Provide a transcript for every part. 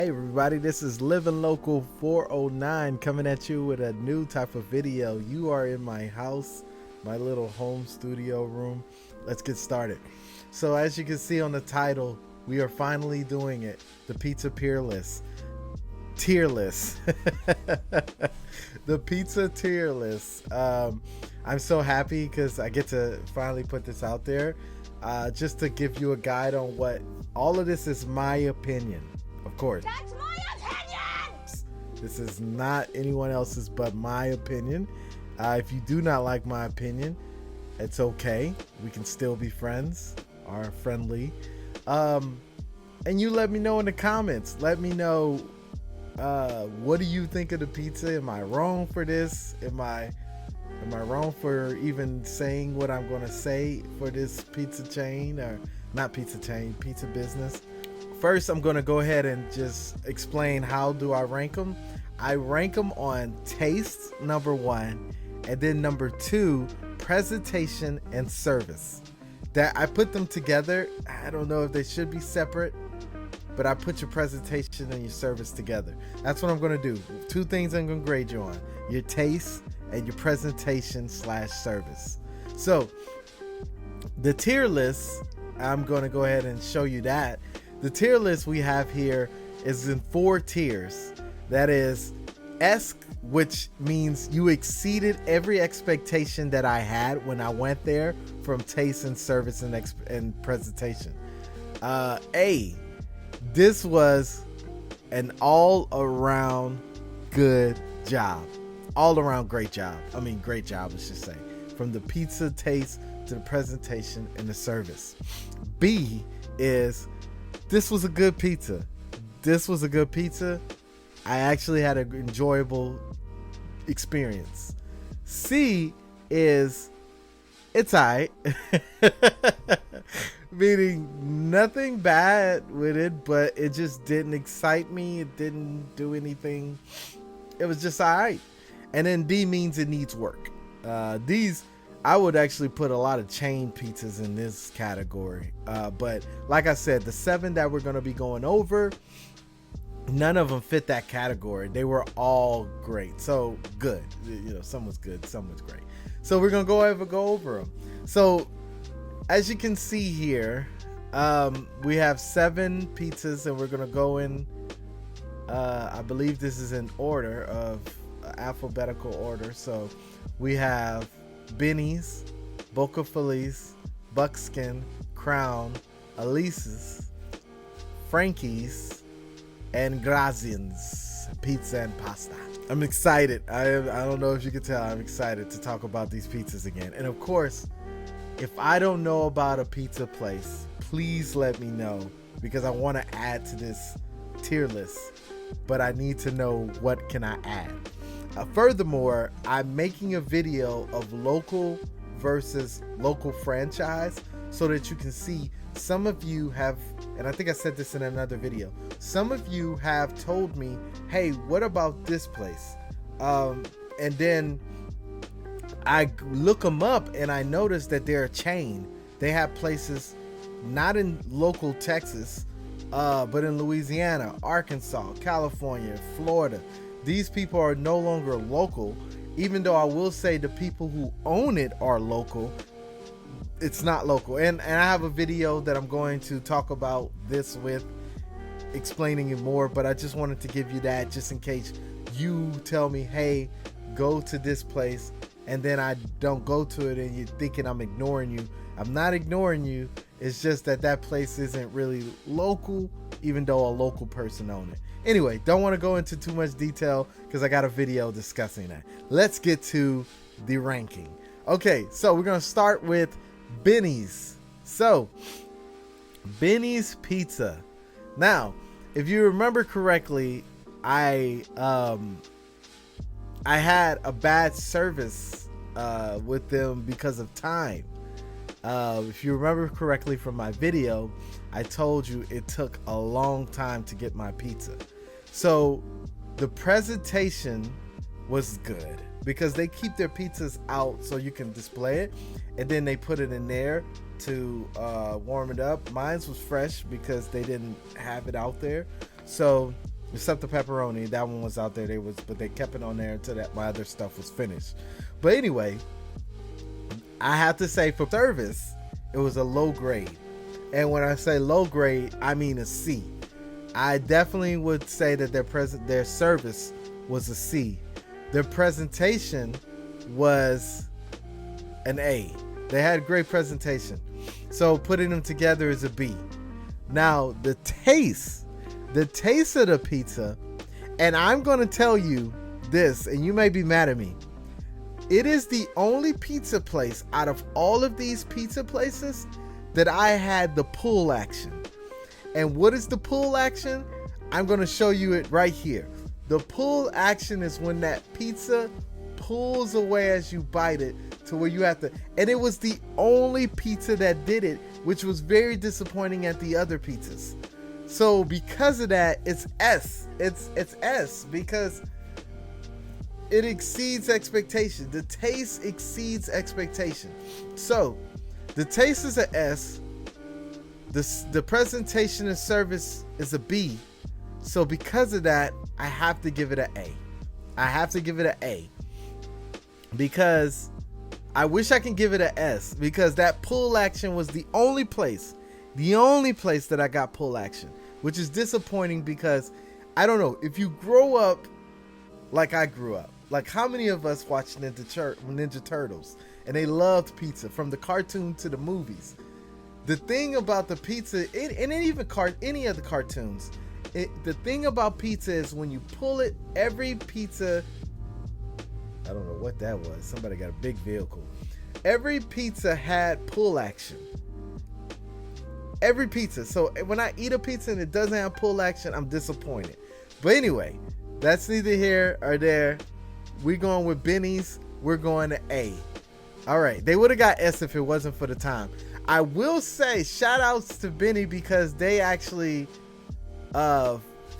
Hey everybody, this is Living Local 409 coming at you with a new type of video. You are in my house, my little home studio room. Let's get started. So as you can see on the title, we are finally doing it. The pizza tier list. The pizza tier list. I'm so happy because I get to finally put this out there. Just to give you a guide on what all of this is, my opinion. Of course. That's my opinion! This is not anyone else's but my opinion. If you do not like my opinion, it's okay. We can still be friends or friendly. And you let me know in the comments. Let me know what do you think of the pizza? Am I wrong for this? Am I wrong for even saying what I'm going to say for this pizza chain, or not pizza chain, pizza business? First, I'm going to go ahead and just explain how do I rank them. I rank them on taste, number one, and then number two, presentation and service. That I put them together. I don't know if they should be separate, but I put your presentation and your service together. That's what I'm going to do. Two things I'm going to grade you on: your taste and your presentation / service. So the tier list, I'm going to go ahead and show you that. The tier list we have here is in 4 tiers. That is S, which means you exceeded every expectation that I had when I went there, from taste and service and presentation. A, this was an all-around good job. All-around great job. I mean, great job, let's just say. From the pizza taste to the presentation and the service. B is, this was a good pizza. This was a good pizza. I actually had an enjoyable experience. C is, it's alright. Meaning nothing bad with it, but it just didn't excite me. It didn't do anything. It was just alright. And then D means it needs work. These, I would actually put a lot of chain pizzas in this category. But like I said, the 7 that we're going to be going over, none of them fit that category. They were all great. So good. You know, some was good, some was great. So we're going to go over them. So as you can see here, we have 7 pizzas, and we're going to go in, I believe this is in order of alphabetical order. So we have Benny's, Bocas Pizza, Buxton, Crown, Elsas, Frankies, and Grazian's Pizza and Pasta. I'm excited. I don't know if you can tell, I'm excited to talk about these pizzas again. And of course, if I don't know about a pizza place, please let me know, because I want to add to this tier list, but I need to know what can I add. Furthermore, I'm making a video of local versus local franchise, so that you can see, some of you have, and I think I said this in another video, some of you have told me, hey, what about this place? And then I look them up and I notice that they're a chain. They have places not in local Texas, but in Louisiana, Arkansas, California, Florida. These people are no longer local, even though I will say the people who own it are local. It's not local. And I have a video that I'm going to talk about this with, explaining it more, but I just wanted to give you that just in case you tell me, hey, go to this place, and then I don't go to it and you're thinking I'm ignoring you. I'm not ignoring you. It's just that that place isn't really local, even though a local person owns it. Anyway, don't want to go into too much detail because I got a video discussing that. Let's get to the ranking. Okay, so we're going to start with Benny's. So, Benny's Pizza. Now, if you remember correctly, I had a bad service with them because of time. If you remember correctly from my video, I told you it took a long time to get my pizza. So the presentation was good because they keep their pizzas out so you can display it, and then they put it in there to warm it up. Mine was fresh because they didn't have it out there. So except the pepperoni. That one was out there. But they kept it on there until that my other stuff was finished. But anyway, I have to say for service, it was a low grade. And when I say low grade, I mean a C. I definitely would say that their service was a C. Their presentation was an A. They had great presentation. So putting them together is a B. Now the taste of the pizza, and I'm going to tell you this, and you may be mad at me. It is the only pizza place out of all of these pizza places that I had the pull action. And what is the pull action? I'm going to show you it right here. The pull action is when that pizza pulls away as you bite it to where you have to, and it was the only pizza that did it, which was very disappointing at the other pizzas. So because of that, it's S. It's S because it exceeds expectation. The taste exceeds expectation. So the taste is an S. The presentation and service is a B. So because of that, I have to give it an A. I have to give it an A. Because I wish I can give it an S. Because that pull action was the only place that I got pull action. Which is disappointing because, I don't know, if you grow up like I grew up. Like how many of us watched Ninja Turtles? And they loved pizza from the cartoon to the movies. The thing about the pizza, and even any of the cartoons, the thing about pizza is when you pull it, every pizza, I don't know what that was. Somebody got a big vehicle. Every pizza had pull action. Every pizza. So when I eat a pizza and it doesn't have pull action, I'm disappointed. But anyway, that's neither here or there. We're going with Benny's. We're going to A. All right. They would have got S if it wasn't for the time. I will say shout outs to Benny because they actually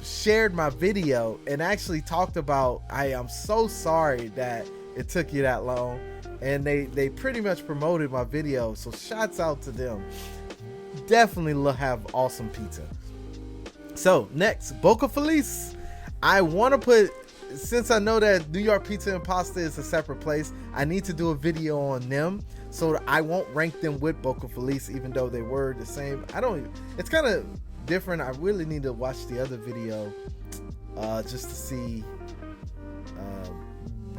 shared my video and actually talked about, I am so sorry that it took you that long. And they pretty much promoted my video. So shouts out to them. Definitely have awesome pizza. So next, Boca Feliz. I want to put, since I know that New York Pizza and Pasta is a separate place, I need to do a video on them. So I won't rank them with Boca Feliz, even though they were the same. It's kind of different. I really need to watch the other video just to see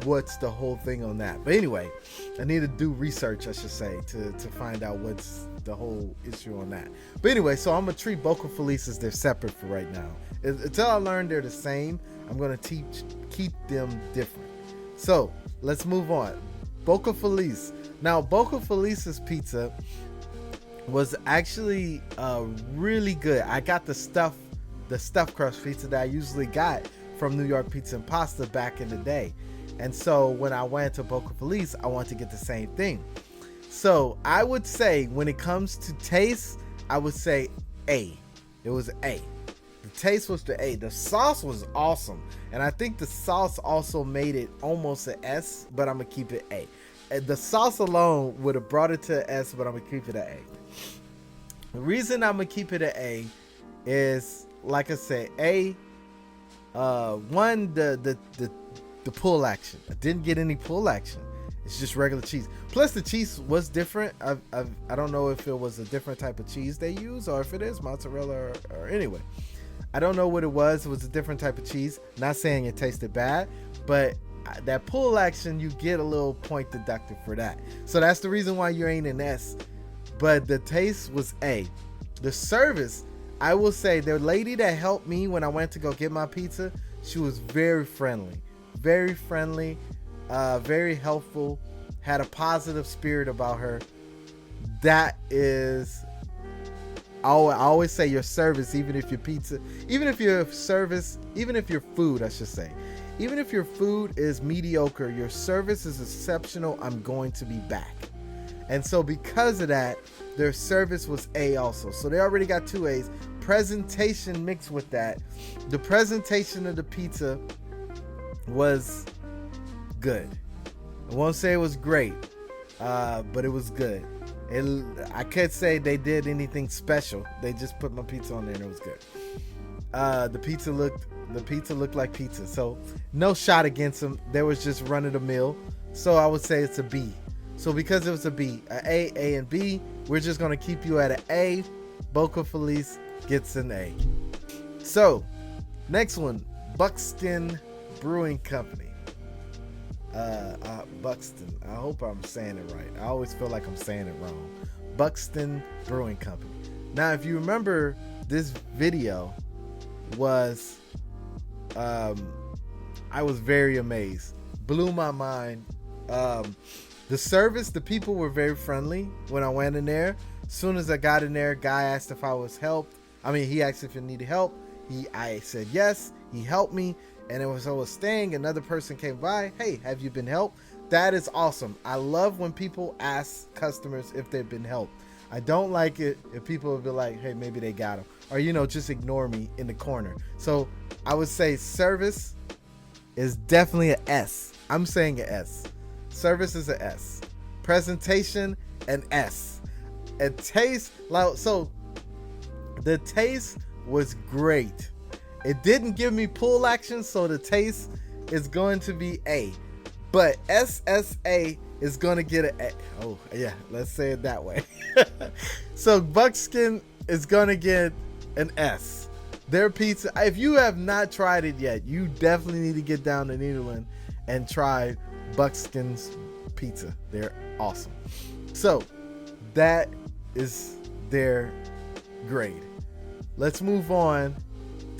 what's the whole thing on that. But anyway, I need to do research, I should say, to find out what's the whole issue on that. But anyway, so I'm gonna treat Boca Feliz as they're separate for right now. Until I learn they're the same, I'm gonna keep them different. So let's move on. Boca Feliz. Now, Boca Feliz's pizza was actually really good. I got the stuffed crust pizza that I usually got from New York Pizza and Pasta back in the day. And so when I went to Boca Feliz, I wanted to get the same thing. So I would say when it comes to taste, I would say A. It was A. The taste was the A. The sauce was awesome. And I think the sauce also made it almost an S, but I'm going to keep it A. And the sauce alone would have brought it to an S, but I'm going to keep it an A. The reason I'm going to keep it an A is, like I said, A, one, the pull action. I didn't get any pull action. It's just regular cheese. Plus the cheese was different. I don't know if it was a different type of cheese they use or if it is mozzarella or anyway. I don't know what it was. It was a different type of cheese. Not saying it tasted bad, but that pull action, you get a little point deducted for that. So that's the reason why you ain't an S. But the taste was A. The service, I will say, the lady that helped me when I went to go get my pizza, she was very friendly. Very friendly, very helpful, had a positive spirit about her. That is, I always say your service, even if your pizza, even if your service, even if your food, I should say, even if your food is mediocre, your service is exceptional, I'm going to be back. And so because of that, their service was A also. So they already got 2 A's. Presentation mixed with that. The presentation of the pizza was good. I won't say it was great, but it was good. I can't say they did anything special. They just put my pizza on there and it was good. The pizza looked The pizza looked like pizza. So no shot against them. They was just run of the mill. So I would say it's a B. So because it was a B, A, and B, we're just going to keep you at an A. Boca Feliz gets an A. So next one, Buxton Brewing Company. Buxton. I hope I'm saying it right. I always feel like I'm saying it wrong. Buxton Brewing Company. Now, if you remember, this video was, I was very amazed. Blew my mind. The service, the people were very friendly when I went in there. As soon as I got in there, guy asked if I was helped. He asked if I needed help. I said yes. He helped me. And I was staying, another person came by. Hey, have you been helped? That is awesome. I love when people ask customers if they've been helped. I don't like it if people will be like, hey, maybe they got them. Or, just ignore me in the corner. So I would say service is definitely an S. I'm saying an S. Service is an S. Presentation, an S. And taste, so the taste was great. It didn't give me pull action, so the taste is going to be A. But SSA is going to get an A. Oh, yeah, let's say it that way. So Buxton is going to get an S. Their pizza, if you have not tried it yet, you definitely need to get down to Nederland and try Buxton's Pizza. They're awesome. So that is their grade. Let's move on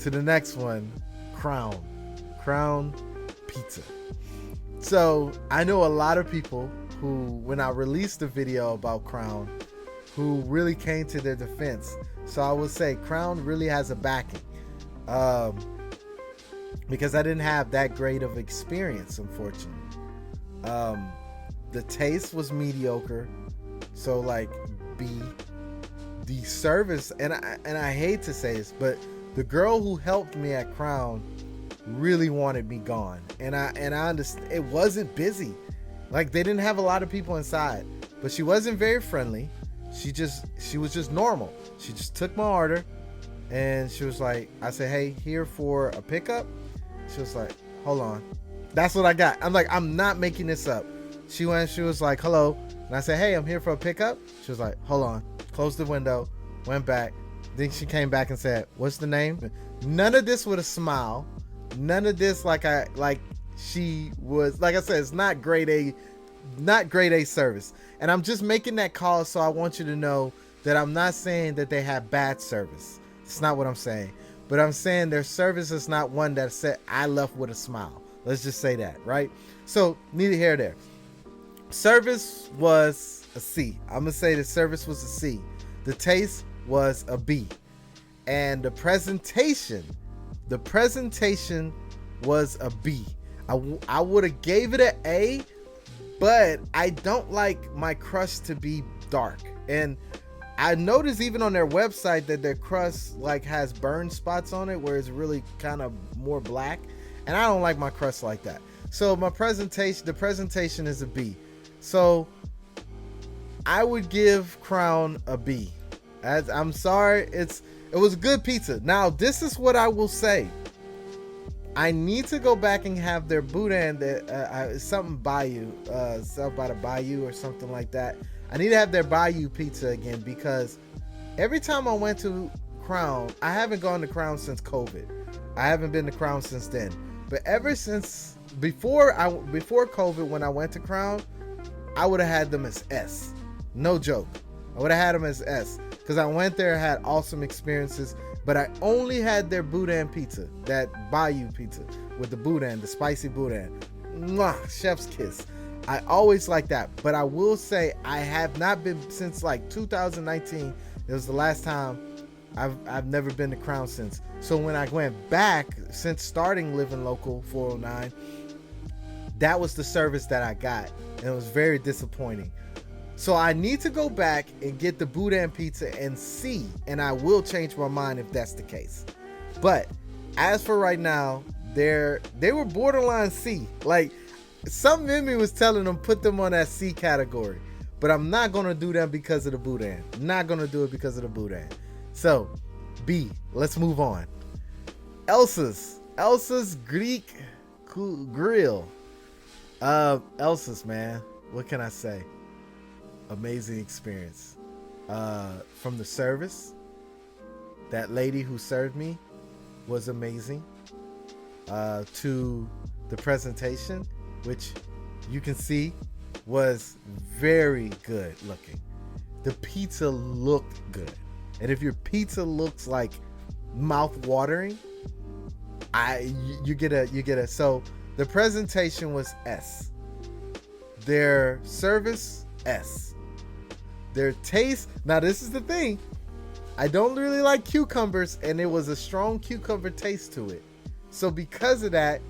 to the next one, Crown Pizza. So I know a lot of people who, when I released the video about Crown, who really came to their defense. So I would say Crown really has a backing, because I didn't have that great of experience, unfortunately. The taste was mediocre, so like B. The service, and I hate to say this, but the girl who helped me at Crown really wanted me gone. And I understand it wasn't busy. Like, they didn't have a lot of people inside, but she wasn't very friendly. She was just normal. She just took my order and she was like, I said, hey, here for a pickup. She was like, hold on. That's what I got. I'm like, I'm not making this up. She was like, hello. And I said, hey, I'm here for a pickup. She was like, hold on. Closed the window, went back. Then she came back and said, what's the name? None of this with a smile. None of this like she was, like I said, it's not grade A service. And I'm just making that call so I want you to know that I'm not saying that they have bad service. It's not what I'm saying. But I'm saying their service is not one that said I left with a smile. Let's just say that, right? So neither here nor there. Service was a C. I'm going to say the service was a C. The taste was a B. And the presentation was a B. I would have gave it an A, but I don't like my crust to be dark. And I noticed even on their website that their crust like has burn spots on it where it's really kind of more black. And I don't like my crust like that. So the presentation is a B. So I would give Crown a B. I'm sorry, it was good pizza. Now, this is what I will say. I need to go back and have their boudin, something Bayou, something by the Bayou or something like that. I need to have their Bayou pizza again, because every time I went to Crown, I haven't gone to Crown since COVID. I haven't been to Crown since then. But ever since before COVID, when I went to Crown, I would have had them as S. No joke. I would have had them as S, because I went there, had awesome experiences, but I only had their boudin pizza, that Bayou pizza with the boudin, the spicy boudin. Mwah, chef's kiss. I always like that. But I will say I have not been since like 2019. It was the last time. I've never been to Crown since. So when I went back, since starting living local 409, that was the service that I got, and it was very disappointing. So I need to go back and get the boudin pizza and see, and I will change my mind if that's the case. But as for right now, they were borderline C. Like, something in me was telling them put them on that C category, but I'm not gonna do them because of the boudin. Not gonna do it because of the boudin. So B. Let's move on. Elsas Elsas Greek Grill. Elsas, man. What can I say? Amazing experience. From the service, that lady who served me was amazing. To the presentation, which you can see was very good looking. The pizza looked good. And if your pizza looks like mouth watering, you get a so the presentation was S. Their service, S. Their taste, now this is the thing. I don't really like cucumbers, and it was a strong cucumber taste to it. So because of that,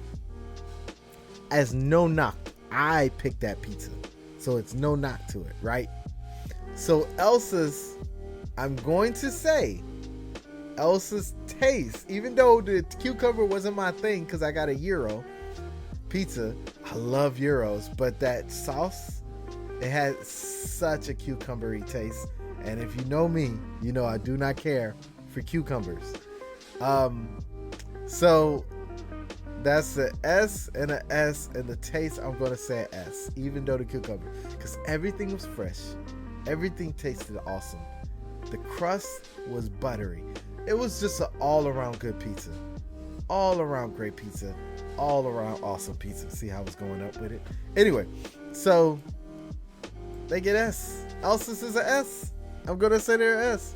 as no knock, I picked that pizza. So it's no knock to it, right? So Elsas, I'm going to say, Elsas taste, even though the cucumber wasn't my thing because I got a gyro pizza. I love gyros, but that sauce, it had such a cucumbery taste. And if you know me, you know I do not care for cucumbers. So that's the S and an S, and the taste, I'm going to say an S, even though the cucumber, because everything was fresh. Everything tasted awesome. The crust was buttery. It was just an all-around good pizza. All around great pizza. All around awesome pizza. See how I was going up with it? Anyway, so they get S. Elsas is an S. I'm going to say they're an S.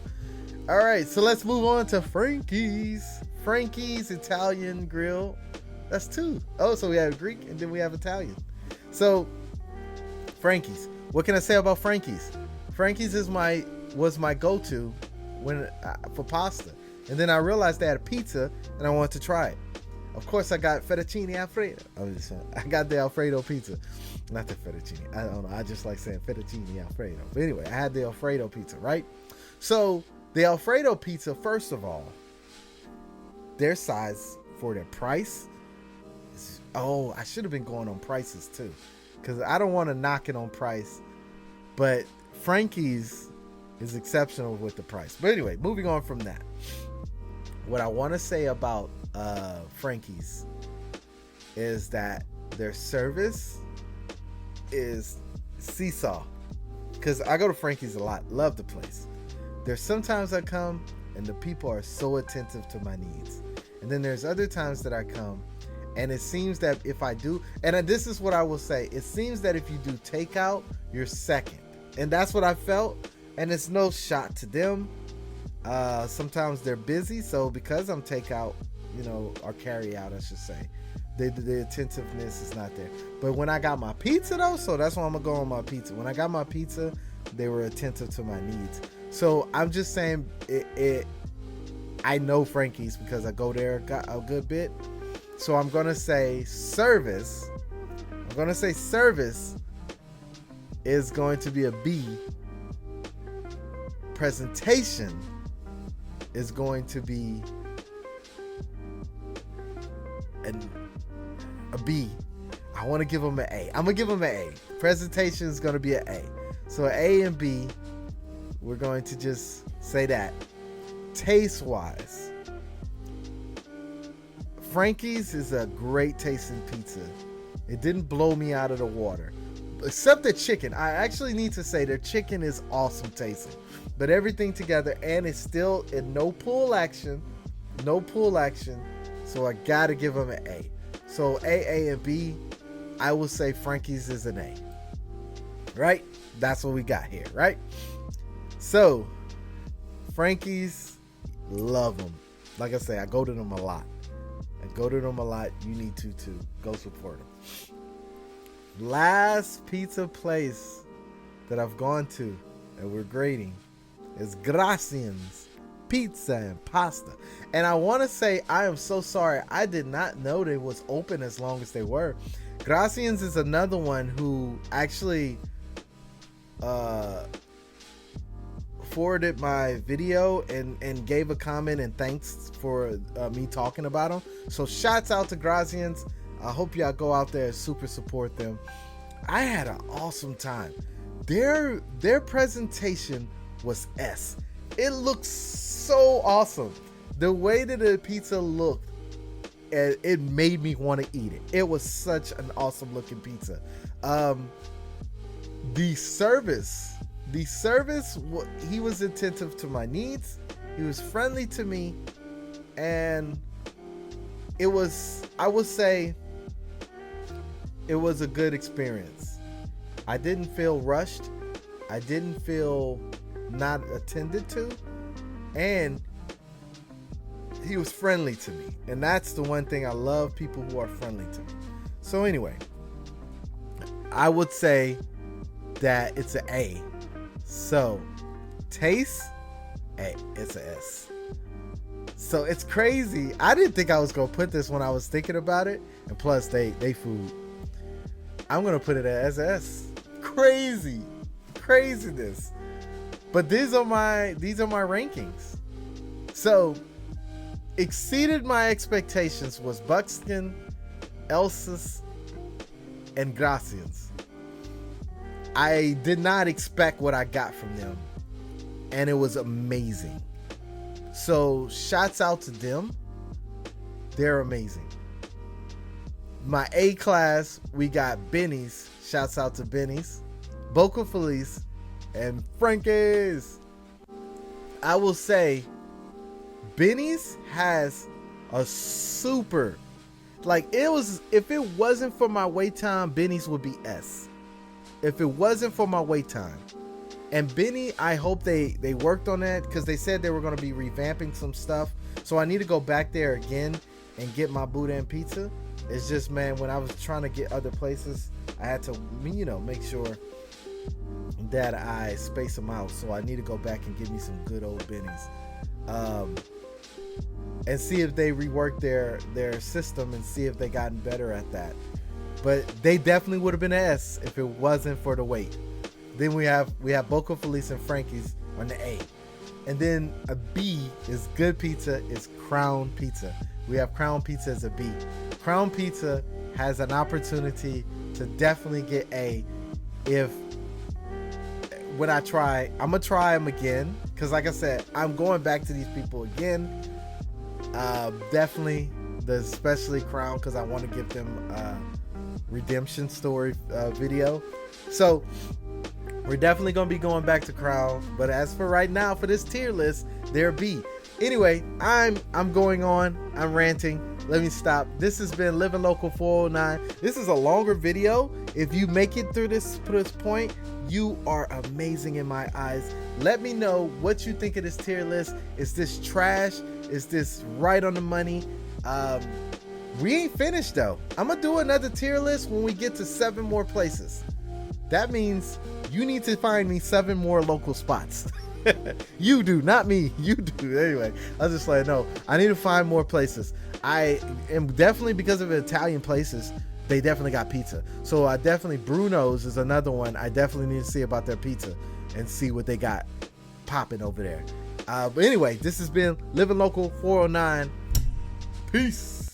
All right, so let's move on to Frankies. Frankies Italian Grill. That's two. Oh, so we have Greek and then we have Italian. So, Frankies. What can I say about Frankies? Frankies was my go-to for pasta. And then I realized they had a pizza and I wanted to try it. Of course, I got fettuccine alfredo. I got the Alfredo pizza. Not the fettuccine. I don't know. I just like saying fettuccine alfredo. But anyway, I had the Alfredo pizza, right? So, the Alfredo pizza, first of all, their size for their price is, I should have been going on prices too, because I don't want to knock it on price, but Frankie's is exceptional with the price. But anyway, moving on from that, what I want to say about Frankie's is that their service is seesaw, because I go to Frankie's a lot, love the place. There's sometimes I come and the people are so attentive to my needs. And then there's other times that I come and it seems that if I do, and this is what I will say, it seems that if you do takeout, you're second. And that's what I felt. And it's no shot to them. Sometimes they're busy. So because I'm takeout, or carry out, I should say, the attentiveness is not there. But when I got my pizza though, so that's why I'm gonna go on my pizza. When I got my pizza, they were attentive to my needs. So I'm just saying I know Frankie's because I go there a good bit. So I'm going to say service. I'm going to say service is going to be a B. Presentation is going to be a B. I want to give them an A. I'm going to give them an A. Presentation is going to be an A. So A and B, we're going to just say that. Taste wise, Frankie's is a great tasting pizza. It didn't blow me out of the water, except the chicken. I actually need to say their chicken is awesome tasting, but everything together, and it's still in no pull action. So I gotta give them an A. So A and B, I will say Frankie's is an A. Right? That's what we got here, right? So Frankie's, love them. Like I say, I go to them a lot. You need to too. Go support them. Last pizza place that I've gone to and we're grading is Grazian's Pizza and Pasta. And I want to say I am so sorry. I did not know they was open as long as they were. Grazian's is another one who actually forwarded my video and gave a comment and thanks for me talking about them. So shouts out to Grazian's. I hope y'all go out there and super support them. I had an awesome time. Their presentation was S. It looked so awesome. The way that the pizza looked and it made me want to eat it. It was such an awesome looking pizza. The service, he was attentive to my needs. He was friendly to me, and I would say it was a good experience. I didn't feel rushed. I didn't feel not attended to, and he was friendly to me. And that's the one thing I love, people who are friendly to me. So anyway, I would say that it's an A. So taste, A, it's an S. So it's crazy. I didn't think I was gonna put this when I was thinking about it, and plus they food. I'm gonna put it as S. Craziness. But these are my rankings. So exceeded my expectations was Buxton, Elsas, and Gracias. I did not expect what I got from them, and it was amazing. So shouts out to them. They're amazing. My A class, we got Benny's. Shouts out to Benny's, Bocas Pizza, and Frankies. I will say Benny's has a super, like, it was, if it wasn't for my wait time, Benny's would be S. If it wasn't for my wait time. And Benny, I hope they worked on that, because they said they were going to be revamping some stuff. So I need to go back there again and get my Buxton Pizza. It's just, man, when I was trying to get other places, I had to, make sure that I space them out. So I need to go back and give me some good old Benny's. And see if they reworked their system and see if they gotten better at that. But they definitely would have been an S if it wasn't for the wait. Then we have Bocas Pizza and Frankies on the A. And then a B is good pizza, is Crown Pizza. We have Crown Pizza as a B. Crown Pizza has an opportunity to definitely get A if, when I try, I'm going to try them again. Because like I said, I'm going back to these people again. Definitely, especially Crown, because I want to give them a redemption story video. So we're definitely going to be going back to Crown. But as for right now, for this tier list, they're B. Anyway, I'm going on. I'm ranting. Let me stop. This has been Living Local 409. This is a longer video. If you make it through this point, you are amazing in my eyes. Let me know what you think of this tier list. Is this trash? Is this right on the money? We ain't finished though. I'm gonna do another tier list when we get to 7 more places. That means you need to find me 7 more local spots. You do, not me. You do. Anyway, I'll just let you know. I need to find more places. I am definitely, because of Italian places, they definitely got pizza. So I definitely, Bruno's is another one. I definitely need to see about their pizza and see what they got popping over there. But anyway, this has been Living Local 409. Peace.